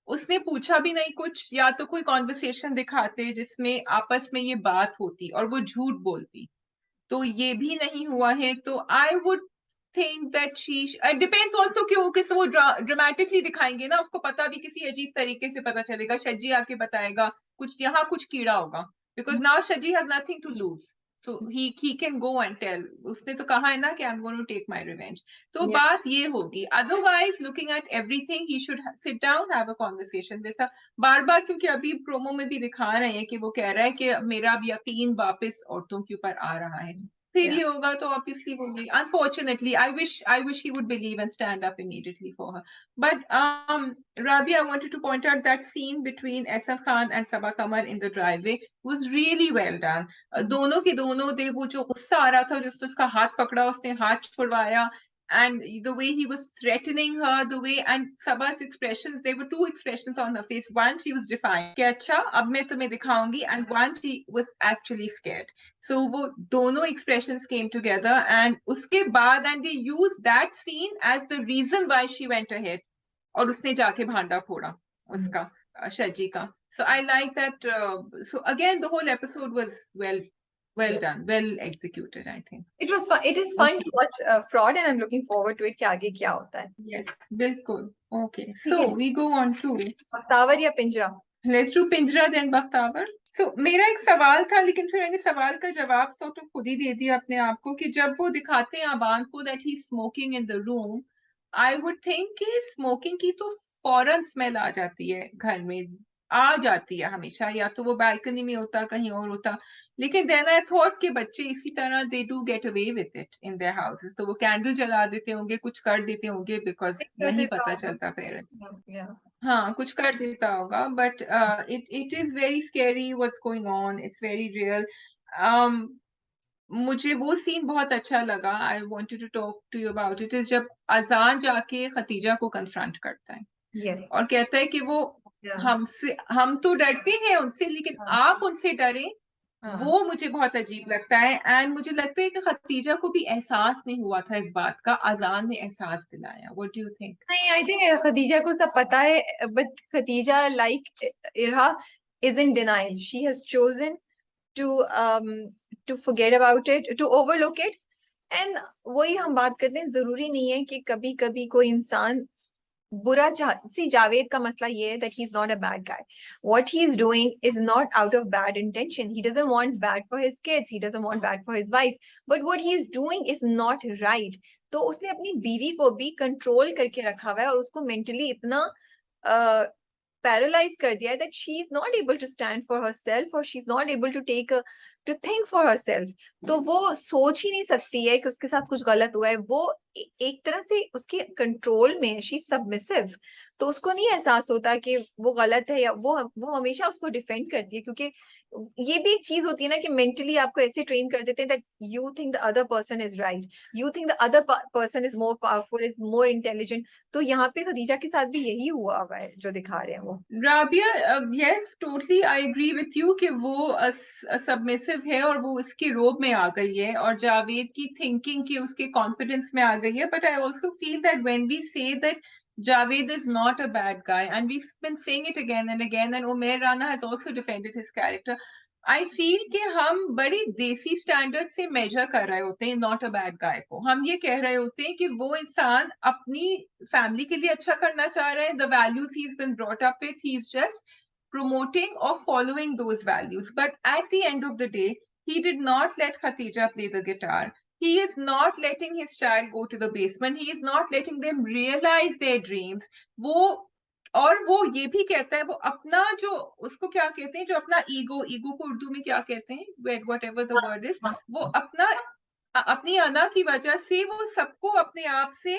उसने पूछा भी नहीं कुछ, या तो कोई कॉन्वर्सेशन दिखाते जिसमें आपस में ये बात होती और वो झूठ बोलती, तो ये भी नहीं हुआ है। तो I would think that she depends also कि वो किस वो ड्रामेटिकली दिखाएंगे ना, उसको पता भी किसी अजीब तरीके से पता चलेगा, शज्जी आके बताएगा कुछ यहाँ कुछ कीड़ा होगा, because now Shajji has nothing to lose, so he can go and tell. उसने तो कहा है ना कि I'm going to take my revenge. तो बात ये होगी। Otherwise, looking at everything, he should sit down, have a conversation with her. बार-बार, क्योंकि अभी प्रोमो में भी दिखा रहे हैं कि वो कह रहा है कि मेरा अब यकीन वापस औरतों के ऊपर आ रहा है। फिर ये होगा तो obviously वो ये, unfortunately, I wish he would believe and stand up immediately for her. But Rabia, I wanted to point out that scene between Ehsan Khan and Sabaa Qamar in the driveway was really well done. दोनों के दोनों दे वो जो गुस्सा आ रहा था, जिससे उसका हाथ पकड़ा, उसने हाथ छुड़वाया, and the way he was threatening her, the way, and Sabaa's expressions, there were two expressions on her face. One, she was defiant, कि अच्छा अब मैं तुम्हें दिखाऊंगी, and one, she was actually scared. So वो दोनों expressions came together, and उसके बाद, and they used that scene as the reason why she went ahead, और उसने जाके भांडा फोड़ा उसका, शजी का. So I like that. So again, the whole episode was well done, well executed, I think. It was fun. It is fun to watch Fraud, and I'm looking forward to it कि आगे क्या होता है। Yes, बिल्कुल. Okay, so we go on to Bakhtawar या पिंजरा? Let's do पिंजरा then Bakhtawar. So मेरा एक सवाल था, लेकिन फिर मैंने सवाल का जवाब sort of खुद ही दे दिया अपने आप को, कि जब वो दिखाते हैं अबान को that he's smoking in the room, I would think कि smoking की तो फौरन स्मेल आ जाती है घर में, आ जाती है हमेशा, या तो वो बालकनी में होता कहीं और होता, लेकिन then I thought कि बच्चे इसी तरह they do get away with it in their houses, तो वो कैंडल जला देते होंगे, कुछ कर देते होंगे, because नहीं पता चलता पेरेंट्स। हाँ, कुछ कर देता होगा, but it is very scary what's going on, it's very real. मुझे वो सीन बहुत अच्छा लगा, I wanted to talk to you about it, is जब अजान जाके खतीजा को कन्फ्रंट करता है यस। और कहता है कि वो हम तो डरते हैं उनसे, लेकिन आप उनसे डरे, वो मुझे बहुत अजीब लगता है। एंड मुझे लगता है कि खतीजा को भी एहसास नहीं हुआ था इस बात का, अजान ने एहसास दिलाया। What do you think? नहीं, आई थिंक खदीजा को सब पता है, but Khadija like Irha is in denial. She has chosen to to forget about it, to overlook it. And वही हम बात करते हैं, जरूरी नहीं है कि कभी कभी कोई इंसान बुरा सी जावेद का मसला ये है that he's not a bad guy. What he's doing is not out of bad intention. He doesn't want bad for his kids. He doesn't want bad for his wife. But what he's doing is not right. तो उसने अपनी बीवी को भी control करके रखा हुआ है और उसको मेंटली इतना पैरालाइज कर दिया है that she is not able to stand for herself or she's not able to take to think for herself. तो वो सोच ही नहीं सकती है कि उसके साथ कुछ गलत हुआ है. वो एक तरह से उसके कंट्रोल में है, शी सबमिसिव. तो उसको नहीं एहसास होता कि वो गलत है, या वो हमेशा उसको डिफेंड करती है, क्योंकि ये भी एक चीज होती है ना कि मेंटली आपको ऐसे ट्रेन कर देते हैं that you think the other person is right, you think the other person is more powerful, is more intelligent. तो यहाँ पे खदीजा के साथ भी यही हुआ हुआ है जो दिखा रहे हैं वो. Rabia, yes totally I agree with you कि वो सबमिसिव है और वो इसके रोब में आ गई है और जावेद की थिंकिंग की उसके कॉन्फिडेंस में आ गई है. But I also feel that when we say that Javed is not a bad guy, and we've been saying it again and again, and Umair Rana has also defended his character. I feel कि हम बड़ी देसी standard से major कर रहे होते हैं not a bad guy को. हम ये कह रहे होते हैं कि वो इंसान अपनी फैमिली के लिए अच्छा करना चाह रहे हैं, the values he is been brought up with, he is just promoting or following those values. But at the end of the day, he did not let Khatija play the guitar. He is not letting his child go to the basement. He is not letting them realize their dreams. वो और वो ये भी कहता है, वो अपना जो उसको क्या कहते हैं, जो अपना ईगो को उर्दू में क्या कहते हैं, what ever the word is, वो अपना अपनी अना की वजह से वो सबको अपने आप से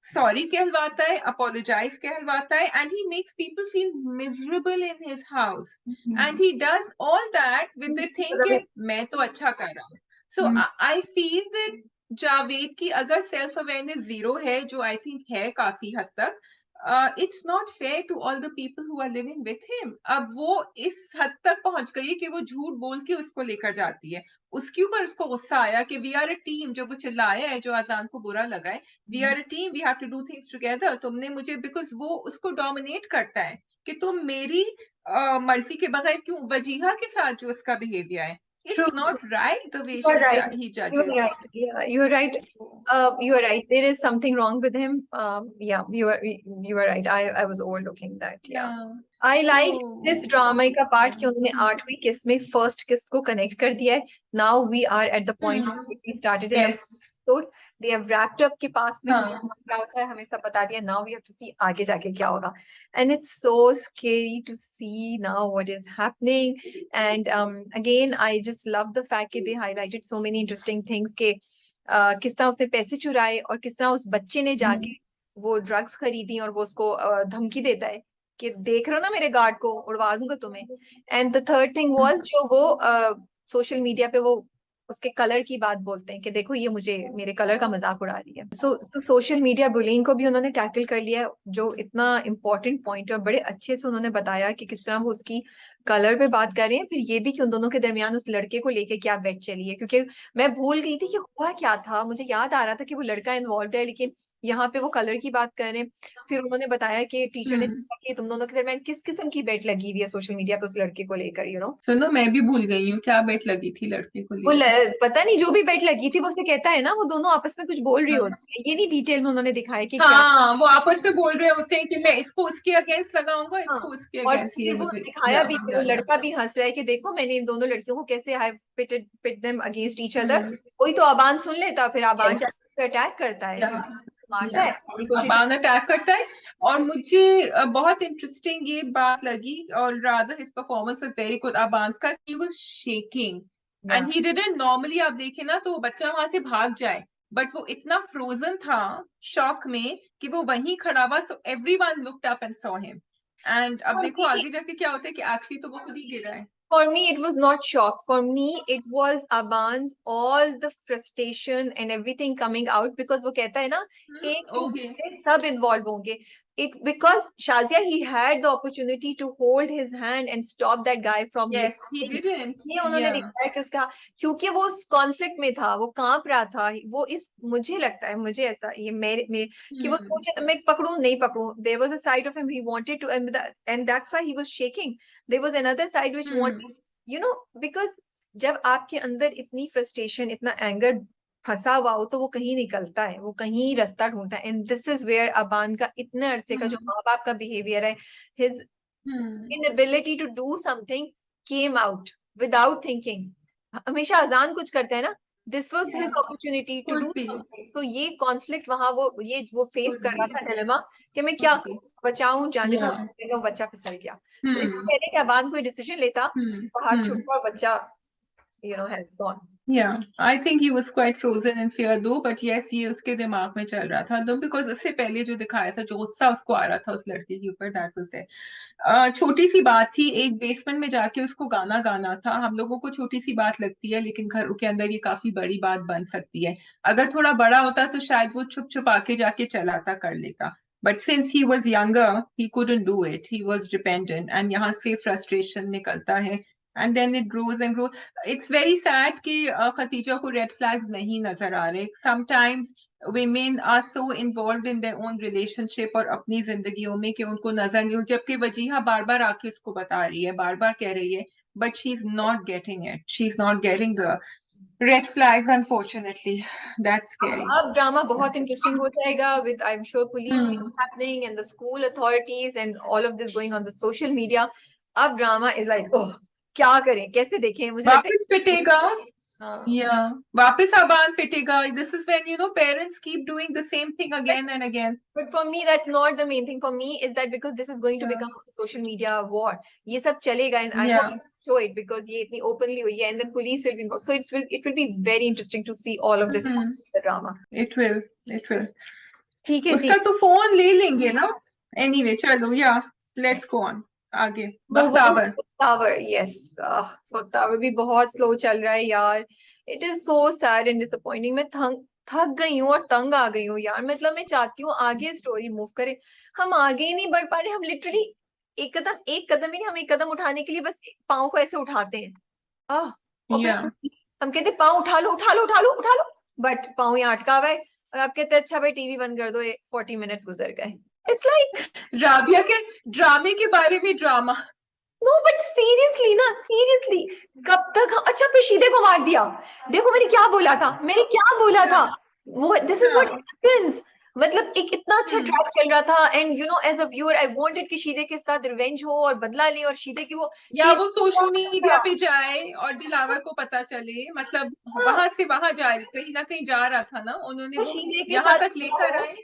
सॉरी कहलवाता है, अपोलोजाइज कहलवाता है, and he makes people feel miserable in his house, and he does all that with the thing कि मैं तो अच्छा कर रहा हूँ. सो आई फील दैट जावेद की अगर सेल्फ अवेयरनेस जीरो है, जो आई थिंक है काफी हद तक, it's not fair to all the people who are living with him. अब वो इस हद तक पहुंच गई है कि वो झूठ बोल के उसको लेकर जाती है. उसके ऊपर उसको गुस्सा आया कि वी आर अ टीम, जो वो चिल्लाया है, जो अजान को बुरा लगा है, we are a team, we have to do things together. तुमने मुझे, बिकॉज वो उसको डोमिनेट करता है कि तुम मेरी मर्जी के बगैर क्यों, वजीहा के साथ जो उसका बिहेवियर है, True. it's not right the way You are right. he You are judges. right. Yeah, you are right. You are right. There is something wrong with him. Yeah, you are right. I was overlooking that. Yeah. I like this drama का part कि उन्होंने 8वीं किस्त में first किस्त को connect कर दिया है. Now we are at the point we started in the episode. They have wrapped up के पास में क्या होता है हमें सब बता दिया. Now we have to see आगे जाके क्या होगा. And it's so scary to see now what is happening. And again, I just love the fact that they highlighted so many interesting things कि किस तरह उसने पैसे चुराए और किस तरह उस बच्चे ने जाके वो ड्रग्स खरीदी और वो उसको धमकी देता है कि देख रहे हो ना मेरे गार्ड को, उड़वा दूंगा तुम्हें. And the third thing was जो वो सोशल मीडिया पे वो उसके कलर की बात बोलते हैं कि देखो ये मुझे मेरे कलर का मजाक उड़ा रही है. तो सोशल मीडिया बुलिंग को भी उन्होंने टैकल कर लिया, जो इतना इंपॉर्टेंट पॉइंट है और बड़े अच्छे से उन्होंने बताया कि किस तरह वो उसकी कलर पे बात कर रहे हैं. फिर ये भी कि उन दोनों के दरमियान उस लड़के को लेके क्या बेट चली है, क्योंकि मैं भूल गई थी कि हुआ क्या था. मुझे याद आ रहा था कि वो लड़का इन्वॉल्व है, लेकिन यहाँ पे वो कलर की बात कर रहे हैं. फिर उन्होंने बताया कि टीचर ने पूछा कि तुम दोनों के दरमियान किस किस्म की बेट लगी हुई है सोशल मीडिया पे उस लड़के को लेकर, सुनो, मैं भी भूल गई हूँ क्या बेट लगी थी लड़के को वो लेकर. पता नहीं जो भी बेट लगी थी वो उसे कहता है ना, वो दोनों आपस में कुछ बोल रही होती है. ये नहीं डिटेल में उन्होंने दिखाया कि क्या. हाँ, वो आपस में बोल रहे होते हैं कि मैं इसको उसके अगेंस्ट लगाऊंगा, हाँ, इसको उसके और अगेंस्ट. ये फिर वो मुझे दिखाया भी कि वो लड़का भी हंस रहा है कि देखो मैंने इन दोनों लड़कियों को कैसे आई पिट देम अगेंस्ट ईच अदर. वही तो अबान सुन लेता, फिर अबान जाकर अटैक करता है, मारता है, अबान अटैक करता है. और मुझे बहुत इंटरेस्टिंग ये बात लगी, और rather his performance was very good Aban का. He was shaking and he didn't, normally आप देखें ना तो बच्चा वहां से भाग जाए, बट वो इतना फ्रोजन था शॉक में कि वो वहीं खड़ा हुआ. So everyone looked up and saw him. And अब For देखो me, आगे जाके क्या होता है कि एक्चुअली तो वो खुद ही गिरा है। for me, it was not shock. For me, it was Aban's all the frustration and everything coming out because वो कहता है ना एक ओके टूट से सब involved होंगे. It because Shazia he had the opportunity to hold his hand and stop that guy from yes he leaving. Didn't ये उन्होंने या दिखाया कि उसका क्योंकि वो उस कॉन्फ्लिक्ट में था, वो कांप रहा था, वो इस मुझे लगता है मुझे ऐसा ये मेरे कि वो सोचे मैं पकड़ूं नहीं पकड़ूं. There was a side of him he wanted to and that's why he was shaking. There was another side which wanted, because जब आपके अंदर इतनी फ्रस्ट्रेशन इतना एंगर फंसा हुआ हो तो वो कहीं निकलता है, वो कहीं रास्ता ढूंढता है. एंड दिस इज वेयर अबान का इतने अरसे का जो माँ बाप का बिहेवियर है, his inability to do something came out without thinking. हमेशा अजान कुछ करते हैं ना, this was his opportunity to could do be something. So ये conflict वहां वो फेस कुड कर रहा बी था डिलेमा कि मैं क्या कुड करूं, बचाऊं जाने या तो बच्चा फिसल गया. So इससे पहले कि अबान कोई डिसीजन लेता, हाथ छूटा और बच्चा has gone. Yeah, I think he was quite frozen in fear though, but yes, ये उसके दिमाग में चल रहा था though, because उससे पहले जो दिखाया था, जो गुस्सा उसको आ रहा था उस लड़के के ऊपर, that was it. छोटी सी बात थी, एक बेसमेंट में जाके उसको गाना गाना था. हम लोगों को छोटी सी बात लगती है, लेकिन घर के अंदर ये काफी बड़ी बात बन सकती है. अगर थोड़ा बड़ा होता तो शायद वो छुप छुप आके जाके चलाता कर लेता. But since he was younger, he couldn't do it. He was dependent, and यहाँ से frustration निकलता है. And then it grows and grows. It's very sad कि खतीजा को red flags नहीं नजर आ रहे. Sometimes women are so involved in their own relationship और अपनी जिंदगियों में कि उनको नजर नहीं, जबकि वजीहा बार बार आके उसको बता रही है, बार बार कह रही है, but she's not getting it. She's not getting the red flags, unfortunately. That's scary. अब ड्रामा बहुत इंटरेस्टिंग हो जाएगा with I'm sure police Hmm. happening and the school authorities and all of this going on the social media. अब drama is like, oh, क्या करें कैसे देखें, मुझे लगता वापस पिटेगा. है. Yeah, वापस Aban पिटेगा. This is when parents keep doing the same thing again and again. But for me, that's not the main thing. For me, is that because this is going to Yeah. become a social media war. ये सब चलेगा, and I Yeah. hope you show it because ये इतनी openly हुई है, and then police will be involved. So it will be very interesting to see all of this the drama. It will. It will. ठीक है जी. उसका तो phone ले लेंगे ना. Anyway, चलो. Yeah, let's go on. आगे Move on Bakhtawar. to Tower, yes. Tower भी बहुत slow चल रहा है यार. It is so sad and disappointing. मैं थक गई हूँ और तंग आ गई हूँ यार. मतलब मैं चाहती हूँ आगे स्टोरी मूव करे, हम आगे ही नहीं बढ़ पा रहे. हम लिटरली एक कदम ही नहीं, हम एक कदम उठाने के लिए बस पाँव को ऐसे उठाते हैं. और फिर Yeah. हम कहते पाँव उठा लो उठा लो उठा लो उठा लो, बट पाँव यहाँ अटका हुआ है और आप कहते अच्छा भाई टीवी बंद कर दो, 40 मिनट्स गुजर गए. इट्स लाइक राबिया के ड्रामे के बारे में ड्रामा. नो बट सीरियसली ना, सीरियसली कब तक अच्छा फिर शीदे को मार दिया. देखो मैंने क्या बोला था, मैंने क्या बोला था, वो दिस इज व्हाट हैपेंस. मतलब एक इतना अच्छा ट्रैक चल रहा था and as a viewer I wanted कि शीदे के साथ रिवेंज हो और बदला ले और शीदे की वो या वो सोशल मीडिया पे जाए और दिलावर को पता चले, मतलब वहां से वहां जाए, कहीं ना कहीं जा रहा था ना, उन्होंने वो शीदे के यहाँ साथ तक लेकर आए.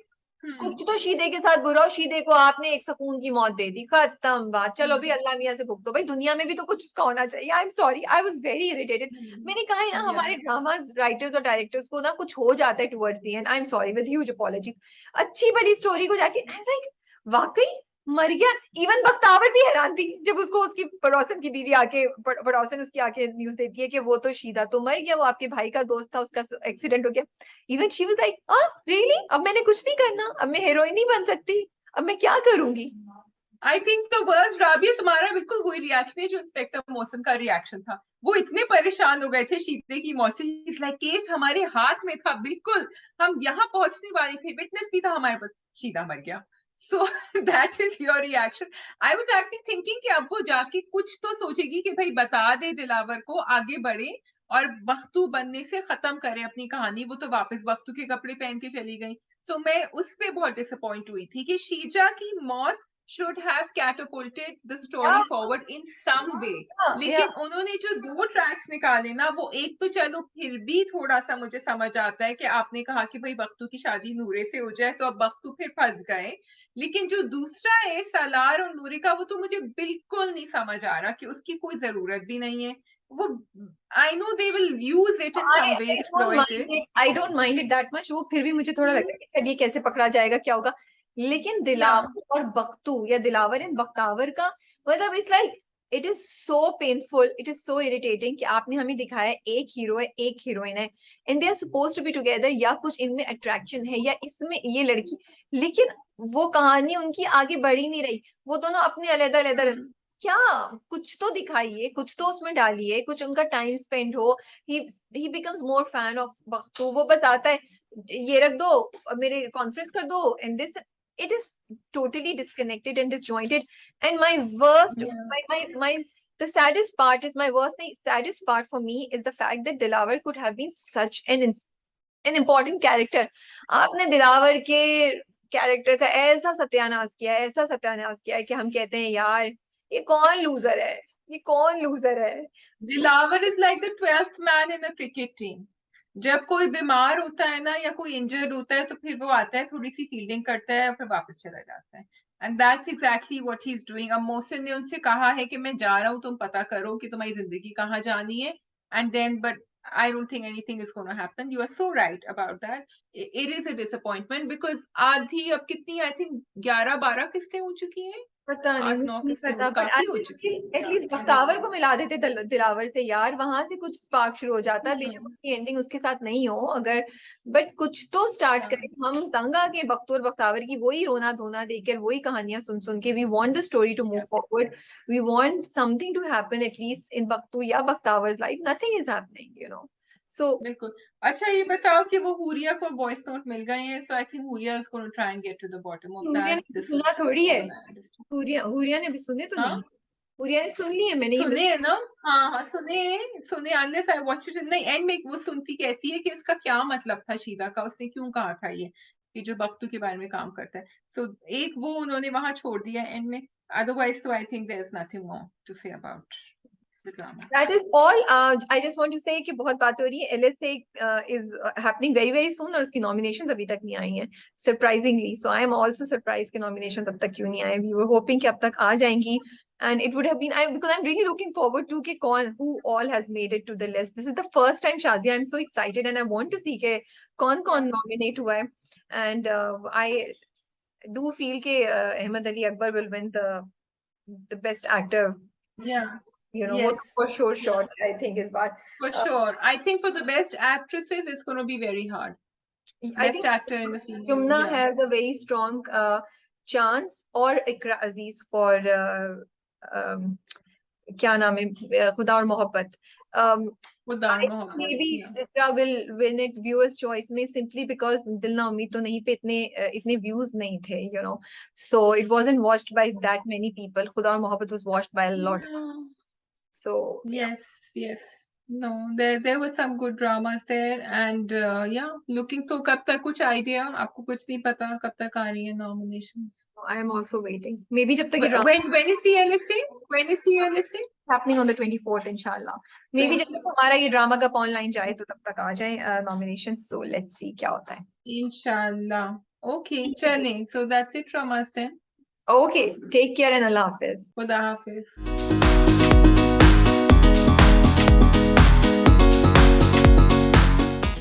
कुछ तो शीदे के साथ बुरा हो, शीदे को आपने एक सुकून की मौत दे दी, खत्म बात. चलो भी अल्लाह मियां से भुगतो भाई, दुनिया में भी तो कुछ उसका होना चाहिए. आई am sorry, I was very irritated. मैंने कहा है ना हमारे ड्रामास राइटर्स और डायरेक्टर्स को ना कुछ हो जाता है towards the end. I am sorry with huge apologies. अच्छी भली स्टोरी को जाके लाइक वाकई मर गया. इवन बख्तावर भी हैरान थी जब उसको उसकी पड़ोसन की बीवी आके पड़ोसन उसकी आके न्यूज देती है कि वो तो शीदा तो मर गया, वो आपके भाई का दोस्त था, उसका एक्सीडेंट हो गया. Even she was like really, अब मैंने कुछ नहीं करना, अब मैं हीरोइन नहीं बन सकती, अब मैं क्या करूंगी. I think the worst. Rabia तुम्हारा बिल्कुल वही रिएक्शन है जो इंस्पेक्टर मौसम का रिएक्शन था. वो इतने परेशान हो गए थे शीदे की मौत से. इट्स लाइक केस हमारे हाथ में था, बिल्कुल हम यहाँ पहुंचने वाले थे, विटनेस भी था हमारे पास, शीदा मर गया. So that is your reaction. I was actually thinking कि अब वो जाके कुछ तो सोचेगी कि भाई बता दे दिलावर को, आगे बढ़े और बख्तू बनने से खत्म करे अपनी कहानी. वो तो वापस बख्तू के कपड़े पहन के चली गई. सो मैं उस पे बहुत डिसअपॉइंट हुई थी कि शीजा की मौत should have catapulted the story forward in some way. लेकिन उन्होंने जो 2 ट्रैक्स निकाले ना, वो एक तो चलो फिर भी थोड़ा सा मुझे समझ आता है कि आपने कहा कि भाई बख्तू की शादी नूरे से हो जाए, तो अब बख्तू फिर फंस गए. लेकिन जो दूसरा है सालार और नूरे का, वो तो मुझे बिल्कुल नहीं समझ आ रहा कि उसकी कोई जरूरत भी नहीं है. वो I know they will use it in some way, exploit it. I don't mind it that much. वो फिर भी मुझे थोड़ा लगता है कि चलिए कैसे पकड़ा जाएगा क्या होगा. लेकिन दिलावर और बख्तू या दिलावर एंड बख्तावर का मतलब it's like it is so painful, it is so irritating कि आपने हमें दिखाया एक हीरो है एक हीरोइन है and they are suppose to be together, या कुछ इनमें अट्रैक्शन है या इसमें ये लड़की, लेकिन वो कहानी उनकी आगे बढ़ ही नहीं रही, वो दोनों अपने अलग अलग क्या, कुछ तो दिखाइए, कुछ तो उसमें डालिए, कुछ उनका टाइम स्पेंड हो। He becomes more fan of Bakhtu, वो बस आता है ये रख दो मेरे कॉन्फ्रेंस कर दो and this, it is totally disconnected and disjointed. And my worst my the saddest part is my worst the saddest part for me is the fact that Dilawar could have been such an important character. आपने दिलावर के character का ऐसा सत्यानाश किया है, ऐसा सत्यानाश किया है कि हम कहते हैं यार ये कौन लूजर है, ये कौन लूजर है। Dilawar is like the 12th man in a cricket team. जब कोई बीमार होता है ना या कोई इंजर्ड होता है तो फिर वो आता है, थोड़ी सी फील्डिंग करता है और फिर वापस चला जाता है। And that's exactly what he is doing. अब मोहसिन ने उनसे कहा है कि मैं जा रहा हूँ, तुम पता करो कि तुम्हारी जिंदगी कहाँ जानी है। And then but I don't think anything is going to happen. You are so right about that. It is a disappointment because आधी अब कितनी, I think 11-12 किस्तें हो चुकी हैं, पता नहीं, 8-9 मुझे नहीं किस्तें पता, बट काफी हो चुकी है। एटलीस्ट बख्तावर को मिला देते दिलावर से यार, वहां से कुछ स्पार्क शुरू हो जाता है, बेशक उसकी एंडिंग उसके साथ नहीं हो अगर, बट कुछ तो स्टार्ट करें। हम तंग आ गए बख्तू और बख्तावर की वही रोना धोना देखकर, वही कहानियां सुन सुन के। We want the story to move forward, we want something to happen at least in Bakhtu या Bakhtawar's life, nothing is happening you know. So बिल्कुल। अच्छा ये बताओ कि वो हुरिया को वॉइस नोट मिल गए हैं, so I think Hooria is going to try and get to the bottom of Hooria that. ने दिस सुना इज थोड़ी है, ऑल आई अंडरस्टैंड। हुरिया ने भी सुने तो हाँ नहीं, हुरिया ने सुन ली है, मैंने ये सुने है ना। हाँ हाँ सुने अनलेस आई वॉच इट। नहीं एंड में वो सुनती कहती है कि इसका क्या मतलब था शीला का, उसने क्यों कहा था ये कि जो बख्तू के बारे में काम करता है। सो एक वो उन्होंने वहां छोड़ दिया एंड में, अदरवाइज तो I think there is nothing more to say about the drama. That is all. I just want to say कि बहुत बात हो रही है। LSA is happening very very soon और उसकी nominations अभी तक नहीं आई हैं surprisingly. So I am also surprised कि nominations अब तक क्यों नहीं आए। We were hoping कि अब तक आ जाएंगी and it would have been because I'm really looking forward to कि कौन who all has made it to the list. This is the first time Shazia. I'm so excited and I want to see कि कौन कौन nominate हुआ है and I do feel कि Ahmed Ali Akbar will win the best actor. Yeah. You know, Yes. for sure, Yes. short, I think is what. For sure. I think for the best actresses, it's going to be very hard. I Best think actor in the female. Yumna Yeah. has a very strong chance, or Ikra Aziz for क्या नाम है, खुदा और मोहब्बत. Khuda I aur think Mohabbat. maybe Yeah. Ikra will win it viewers choice में simply because दिल ना उम्मीद तो नहीं पे इतने views नहीं थे, you know, so it wasn't watched by that many people. खुदा और मोहब्बत was watched by a lot. Yeah. So yeah. Yes. No, there were some good dramas there, and yeah, looking तो कब तक कुछ idea? आपको कुछ नहीं पता कब तक आ रही है nominations? I am also waiting. Maybe जब तक ये drama When is the LSA? When is the LSA? happening on the 24th inshallah. Maybe जब तक हमारा ये ड्रामा कप ऑनलाइन जाए तो तब तक आ जाए nominations. So let's see क्या होता है. Inshallah. Okay, चलें. So that's it from us then. Okay, take care and Allah Hafiz. Khuda Hafiz.